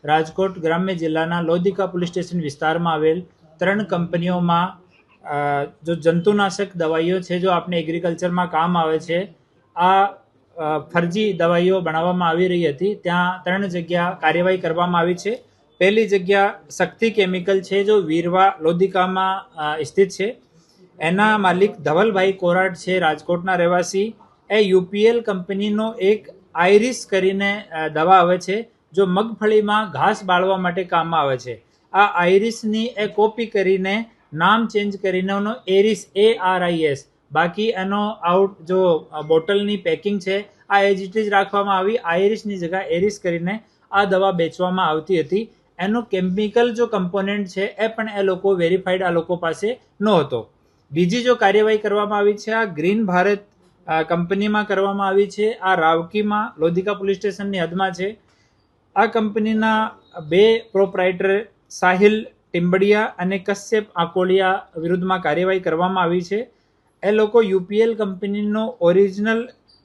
રાજકોટ ગ્રામ્ય જિલ્લાના Lodhika police station વિસ્તારમાં આવેલ 3 કંપનીઓમાં જો જંતુનાશક દવાઈઓ છે જો આપણે એગ્રીકલ્ચરમાં કામ આવે છે આ ફરજી દવાઈઓ બનાવવામાં આવી રહી હતી, ત્યાં 3 જગ્યા કાર્યવાહી કરવામાં આવી છે। પહેલી જગ્યા શક્તિ કેમિકલ છે જો વીરવા લોધિકામાં સ્થિત છે। એના માલિક ધવલભાઈ કોરાટ છે, રાજકોટના રહેવાસી। એ યુપીએલ કંપનીનો એક આઈરિસ કરીને દવા આવે છે જો મગફળીમાં ઘાસ બાળવા માટે કામમાં આવે છે। આ આઈરિસની એ કોપી કરીને નામ ચેન્જ કરીને એનો એરિસ ARIS, બાકી એનો આઉટ જો બોટલની પેકિંગ છે આ એજ ઇટ ઇઝ રાખવામાં આવી। આઈરિસની જગ્યાએ એરિસ કરીને આ દવા વેચવામાં આવતી હતી। એનો કેમિકલ જો કમ્પોનેન્ટ છે એ પણ એ લોકો વેરીફાઈડ આ લોકો પાસે નહોતો। બીજી જો કાર્યવાહી કરવામાં આવી છે આ ગ્રીન ભારત કંપનીમાં કરવામાં આવી છે। આ રાવકીમાં લોધિકા પોલીસ સ્ટેશનની હદમાં છે। આ કંપનીના 2 પ્રોપ્રાઇટર સાહિલ ટિમ્બડિયા અને કશ્યપ આકોલિયા વિરુદ્ધમાં કાર્યવાહી કરવામાં આવી છે। એ લોકો યુપીએલ કંપનીનો ઓરિજિનલ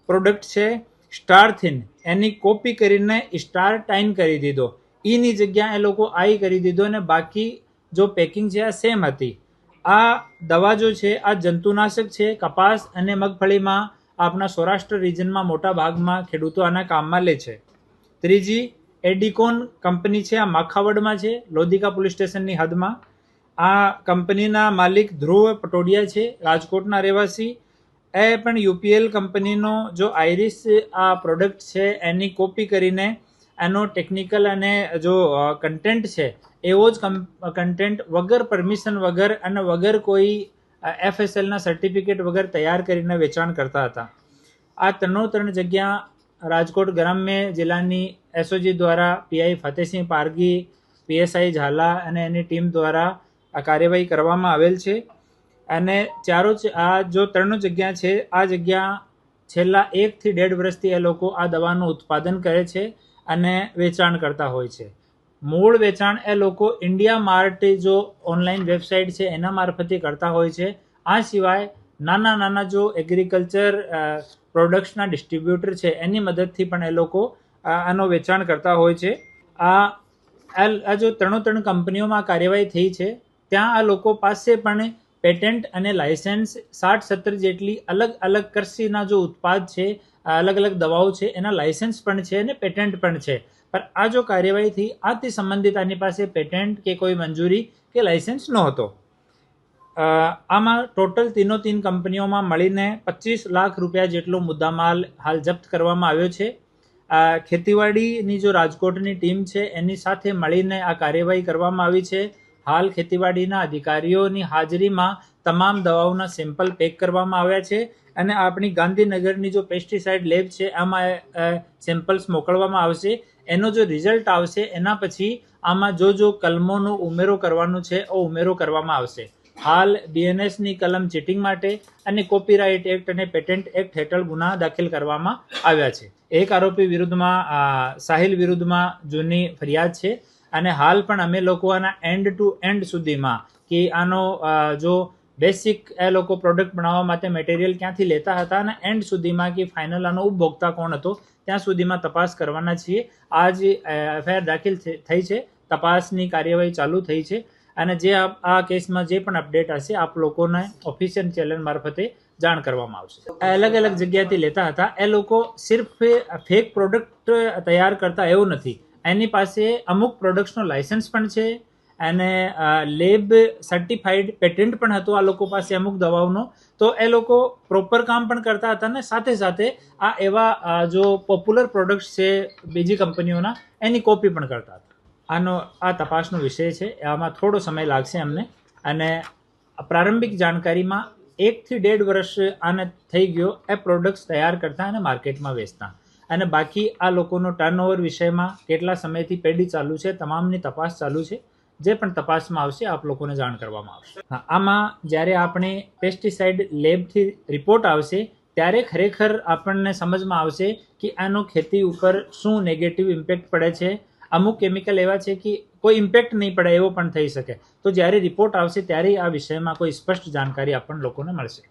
પ્રોડક્ટ છે સ્ટારથિન, એની કોપી કરીને સ્ટારટાઇન કરી દીધો। ઈની જગ્યા એ લોકો આઈ કરી દીધો અને બાકી જો પેકિંગ છે આ સેમ હતી। આ દવા જો છે આ જંતુનાશક છે। કપાસ અને મગફળીમાં આપણા સૌરાષ્ટ્ર રિજનમાં મોટા ભાગમાં ખેડૂતો આના કામમાં લે છે। ત્રીજી એડિકોન કંપની છે, આ માખાવડમાં છે, લોધિકા પોલીસ સ્ટેશનની હદમાં। આ કંપનીના માલિક ધ્રુવ પટોડિયા છે, રાજકોટના રહેવાસી। એ પણ યુપીએલ કંપનીનો જો આઈરિસ આ પ્રોડક્ટ છે એની કોપી કરીને એનો ટેકનિકલ અને જો કન્ટેન્ટ છે એવો જ કન્ટેન્ટ વગર પરમિશન વગર અને વગર કોઈ FSLના સર્ટિફિકેટ વગર તૈયાર કરીને વેચાણ કરતા હતા। આ 3 જગ્યા રાજકોટ ગ્રામ્ય જિલ્લાની એસઓજી દ્વારા પીઆઈ ફતેહસિંહ પારગી, PSI ઝાલા અને એની ટીમ દ્વારા આ કાર્યવાહી કરવામાં આવેલ છે। અને આ જો 3 જગ્યા છે આ જગ્યા છેલ્લા 1 થી 1.5 વર્ષથી એ લોકો આ દવાનું ઉત્પાદન કરે છે અને વેચાણ કરતા હોય છે। મૂળ વેચાણ એ લોકો ઇન્ડિયા માર્ટ જો ઓનલાઈન વેબસાઇટ છે એના મારફતે કરતા હોય છે। આ સિવાય નાના જો એગ્રીકલ્ચર પ્રોડક્ટ્સના ડિસ્ટ્રીબ્યુટર છે એની મદદથી પણ એ લોકો આનો વેચાણ કરતા હોય છે। આ જો 3 કંપનીઓમાં કાર્યવાહી થઈ છે ત્યાં આ લોકો પાસે પણ પેટન્ટ અને લાયસન્સ 60-70 જેટલી અલગ કૃષિના જો ઉત્પાદ છે, અલગ દવાઓ છે એના લાયસન્સ પણ છે અને પેટન્ટ પણ છે। પણ આ જો કાર્યવાહી થઈ આથી સંબંધિત આની પાસે પેટન્ટ કે કોઈ મંજૂરી કે લાયસન્સ નહોતો। આમાં ટોટલ 3 કંપનીઓમાં મળીને 25 લાખ રૂપિયા જેટલો મુદ્દામાલ હાલ જપ્ત કરવામાં આવ્યો છે। ખેતીવાડીની જો રાજકોટની ટીમ છે એની સાથે મળીને આ કાર્યવાહી કરવામાં આવી છે। હાલ ખેતીવાડીના અધિકારીઓની હાજરીમાં તમામ દવાઓના સેમ્પલ પેક કરવામાં આવ્યા છે અને આપણી ગાંધીનગરની જો પેસ્ટિસાઇડ લેબ છે આમાં સેમ્પલ્સ મોકલવામાં આવશે। એનો જો રિઝલ્ટ આવશે એના પછી આમાં જો કલમોનો ઉમેરો કરવાનો છે એ ઉમેરો કરવામાં આવશે। હાલ BNSની કલમ ચીટિંગ માટે અને કોપીરાઇટ એક્ટ અને પેટન્ટ એક્ટ હેઠળ ગુના દાખલ કરવામાં આવ્યા છે। એક આરોપી વિરુદ્ધમાં સાહિલ વિરુદ્ધમાં જૂની ફરિયાદ છે અને હાલ પણ અમે લોકો આના એન્ડ ટુ એન્ડ સુધીમાં કે આનો જો બેસિક એ લોકો પ્રોડક્ટ બનાવવા માટે મટીરિયલ ક્યાંથી લેતા હતા અને એન્ડ સુધીમાં કે ફાઇનલ આનો ઉપભોક્તા કોણ હતો ત્યાં સુધીમાં તપાસ કરવાના છીએ। આજ FIR દાખલ થઈ છે, તપાસની કાર્યવાહી ચાલુ થઈ છે અને જે આ કેસમાં જે પણ અપડેટ હશે આપ લોકોને ઓફિશિયલ ચેનલ મારફતે જાણ કરવામાં આવશે। અલગ જગ્યાથી લેતા હતા એ લોકો સિર્ફ ફેક પ્રોડક્ટ તૈયાર કરતા એવું નથી, એની પાસે અમુક પ્રોડક્ટ્સનો લાયસન્સ પણ છે અને લેબ સર્ટિફાઈડ પેટન્ટ પણ હતો આ લોકો પાસે અમુક દવાઓનો। તો એ લોકો પ્રોપર કામ પણ કરતા હતા અને સાથે આ એવા જો પોપ્યુલર પ્રોડક્ટ્સ છે બીજી કંપનીઓના એની કોપી પણ કરતા હતા। આ તપાસનો વિષય છે, આમાં થોડો સમય લાગશે અમને અને પ્રારંભિક જાણકારીમાં 1 થી 1.5 વર્ષ આને થઈ ગયો એ પ્રોડક્ટ્સ તૈયાર કરતા અને માર્કેટમાં વેચતા અને બાકી આ લોકોનો ટર્નઓવર વિષયમાં કેટલા સમયથી પેઢી ચાલુ છે તમામની તપાસ ચાલુ છે। જે પણ તપાસમાં આવશે આપ લોકોને જાણ કરવામાં આવશે। આમાં જ્યારે આપણે પેસ્ટિસાઇડ લેબથી રિપોર્ટ આવશે ત્યારે ખરેખર આપણને સમજમાં આવશે કે આનો ખેતી ઉપર શું નેગેટિવ ઇમ્પેક્ટ પડે છે। અમુક કેમિકલ એવા છે કે કોઈ ઇમ્પેક્ટ નહીં પડે એવો પણ થઈ શકે। તો જ્યારે રિપોર્ટ આવશે ત્યારે આ વિષયમાં કોઈ સ્પષ્ટ જાણકારી આપણને લોકોને મળશે।